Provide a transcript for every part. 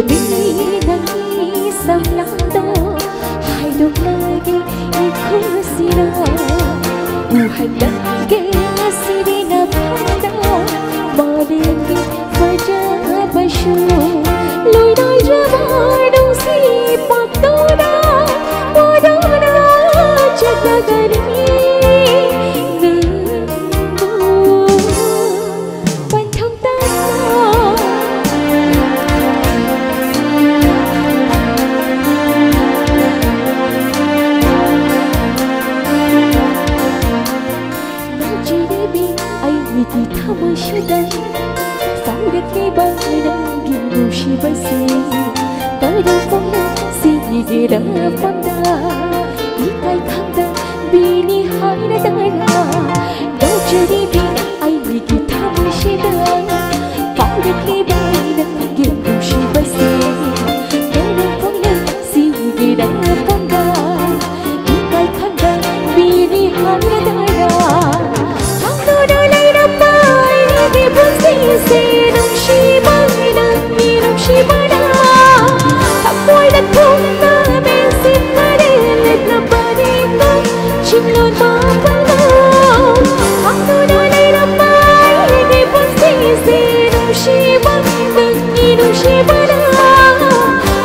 bina isang lado Haydok lagi ikut sila Buhan lagi sini napada Malingi wajah basyo Lôi đôi ra mỏi đông si bạc đô đa Mùa đô đa chắc là gần Gira panda, ikai kanda, bini hai na dara. Dojari bini ai miki thamu shida, pauda ki baina giru shi basi. Gira panda, si gira panda, ikai kanda, bini hai na dara. Hangdo do lai na pai ni busi se nung shi baina, ni nung shi baina. Amoy na thung chim lon ba ba hang tu đôi đây là mai đi buồn si nụ shi ba đừng nhìn nụ shi ba đã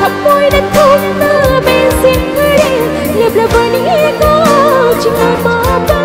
hấp môi đất thung ta bên xin người đi lập là bờ đi có chim lon ba ba